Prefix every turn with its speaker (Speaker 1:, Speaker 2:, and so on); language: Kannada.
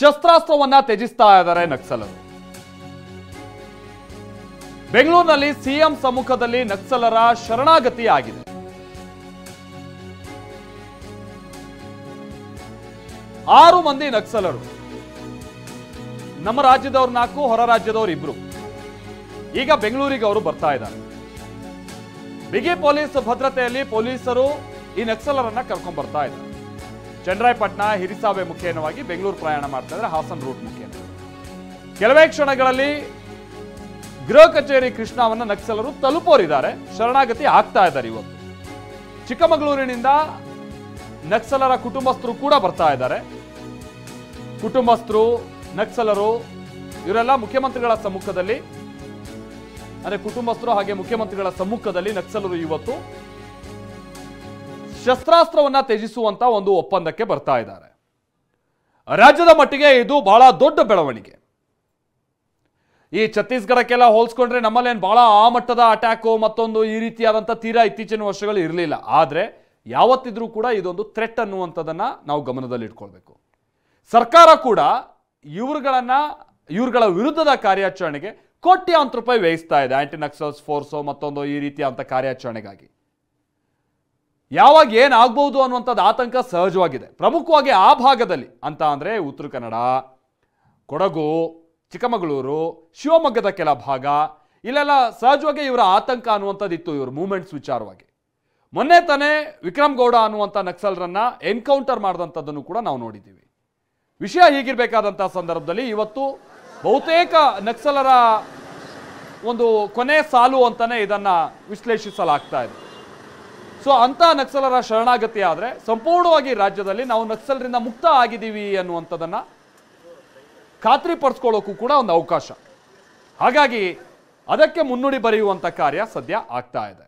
Speaker 1: ಶಸ್ತ್ರಾಸ್ತ್ರವನ್ನ ತ್ಯಜಿಸ್ತಾ ಇದ್ದಾರೆ ನಕ್ಸಲರು. ಬೆಂಗಳೂರಿನಲ್ಲಿ ಸಿಎಂ ಸಮ್ಮುಖದಲ್ಲಿ ನಕ್ಸಲರ ಶರಣಾಗತಿ ಆಗಿದೆ. 6 ಮಂದಿ ನಕ್ಸಲರು, ನಮ್ಮ ರಾಜ್ಯದವ್ರು 4, ಹೊರ ರಾಜ್ಯದವ್ರು 2. ಈಗ ಬೆಂಗಳೂರಿಗೆ ಅವರು ಬರ್ತಾ ಇದ್ದಾರೆ. ಬಿಗಿ ಪೊಲೀಸ್ ಭದ್ರತೆಯಲ್ಲಿ ಪೊಲೀಸರು ಈ ನಕ್ಸಲರನ್ನ ಕರ್ಕೊಂಡ್ ಬರ್ತಾ ಇದ್ದಾರೆ. ಚನ್ನರಾಯಪಟ್ಟಣ, ಹಿರಿಸಾವೆ ಮುಖೇನವಾಗಿ ಬೆಂಗಳೂರು ಪ್ರಯಾಣ ಮಾಡ್ತಾ ಇದ್ದಾರೆ, ಹಾಸನ್ ರೂಟ್ ಮುಖೇನ. ಕೆಲವೇ ಕ್ಷಣಗಳಲ್ಲಿ ಗೃಹ ಕಚೇರಿ ಕೃಷ್ಣಾವನ್ನ ನಕ್ಸಲರು ತಲುಪೋರಿದ್ದಾರೆ, ಶರಣಾಗತಿ ಆಗ್ತಾ ಇದ್ದಾರೆ. ಇವತ್ತು ಚಿಕ್ಕಮಗಳೂರಿನಿಂದ ನಕ್ಸಲರ ಕುಟುಂಬಸ್ಥರು ಕೂಡ ಬರ್ತಾ ಇದ್ದಾರೆ. ಕುಟುಂಬಸ್ಥರು, ನಕ್ಸಲರು ಇವರೆಲ್ಲ ಮುಖ್ಯಮಂತ್ರಿಗಳ ಸಮ್ಮುಖದಲ್ಲಿ, ಅಂದ್ರೆ ಕುಟುಂಬಸ್ಥರು ಹಾಗೆ ಮುಖ್ಯಮಂತ್ರಿಗಳ ಸಮ್ಮುಖದಲ್ಲಿ ನಕ್ಸಲರು ಇವತ್ತು ಶಸ್ತ್ರಾಸ್ತ್ರವನ್ನ ತ್ಯಜಿಸುವಂತ ಒಂದು ಒಪ್ಪಂದಕ್ಕೆ ಬರ್ತಾ ಇದ್ದಾರೆ. ರಾಜ್ಯದ ಮಟ್ಟಿಗೆ ಇದು ಬಹಳ ದೊಡ್ಡ ಬೆಳವಣಿಗೆ. ಈ ಛತ್ತೀಸ್ಗಢಕ್ಕೆಲ್ಲ ಹೋಲಿಸ್ಕೊಂಡ್ರೆ ನಮ್ಮಲ್ಲೇನು ಬಹಳ ಆ ಮಟ್ಟದ ಅಟ್ಯಾಕು ಮತ್ತೊಂದು ಈ ರೀತಿಯಾದಂಥ ತೀರಾ ಇತ್ತೀಚಿನ ವರ್ಷಗಳು ಇರಲಿಲ್ಲ. ಆದರೆ ಯಾವತ್ತಿದ್ರೂ ಕೂಡ ಇದೊಂದು ಥ್ರೆಟ್ ಅನ್ನುವಂಥದ್ದನ್ನ ನಾವು ಗಮನದಲ್ಲಿ ಇಟ್ಕೊಳ್ಬೇಕು. ಸರ್ಕಾರ ಕೂಡ ಇವ್ರುಗಳ ವಿರುದ್ಧದ ಕಾರ್ಯಾಚರಣೆಗೆ ಕೋಟ್ಯಾಂತರ ರೂಪಾಯಿ ವ್ಯಯಿಸ್ತಾ ಇದೆ. ಆಂಟಿ ನಕ್ಸಲ್ಸ್ ಫೋರ್ಸು ಮತ್ತೊಂದು ಈ ರೀತಿಯಾದಂಥ ಕಾರ್ಯಾಚರಣೆಗಾಗಿ. ಯಾವಾಗ ಏನಾಗಬಹುದು ಅನ್ನುವಂಥದ್ದು ಆತಂಕ ಸಹಜವಾಗಿದೆ. ಪ್ರಮುಖವಾಗಿ ಆ ಭಾಗದಲ್ಲಿ ಅಂತ ಅಂದರೆ ಉತ್ತರ ಕನ್ನಡ, ಕೊಡಗು, ಚಿಕ್ಕಮಗಳೂರು, ಶಿವಮೊಗ್ಗದ ಕೆಲ ಭಾಗ, ಇಲ್ಲೆಲ್ಲ ಸಹಜವಾಗಿ ಇವರ ಆತಂಕ ಅನ್ನುವಂಥದ್ದು ಇತ್ತು, ಇವರು ಮೂವ್ಮೆಂಟ್ಸ್ ವಿಚಾರವಾಗಿ. ಮೊನ್ನೆ ತಾನೇ ವಿಕ್ರಮ್ ಗೌಡ ಅನ್ನುವಂಥ ನಕ್ಸಲರನ್ನ ಎನ್ಕೌಂಟರ್ ಮಾಡಿದಂಥದ್ದನ್ನು ಕೂಡ ನಾವು ನೋಡಿದ್ದೀವಿ. ವಿಷಯ ಹೀಗಿರಬೇಕಾದಂಥ ಸಂದರ್ಭದಲ್ಲಿ ಇವತ್ತು ಬಹುತೇಕ ನಕ್ಸಲರ ಒಂದು ಕೊನೆ ಸಾಲು ಅಂತಾನೆ ಇದನ್ನ ವಿಶ್ಲೇಷಿಸಲಾಗ್ತಾ ಇದೆ. ಸೊ ಅಂತ ನಕ್ಸಲರ ಶರಣಾಗತಿ ಆದರೆ ಸಂಪೂರ್ಣವಾಗಿ ರಾಜ್ಯದಲ್ಲಿ ನಾವು ನಕ್ಸಲರಿಂದ ಮುಕ್ತ ಆಗಿದ್ದೀವಿ ಅನ್ನುವಂಥದ್ದನ್ನ ಖಾತ್ರಿಪಡಿಸ್ಕೊಳ್ಳೋಕ್ಕೂ ಕೂಡ ಒಂದು ಅವಕಾಶ. ಹಾಗಾಗಿ ಅದಕ್ಕೆ ಮುನ್ನುಡಿ ಬರೆಯುವಂಥ ಕಾರ್ಯ ಸದ್ಯ ಆಗ್ತಾ ಇದೆ.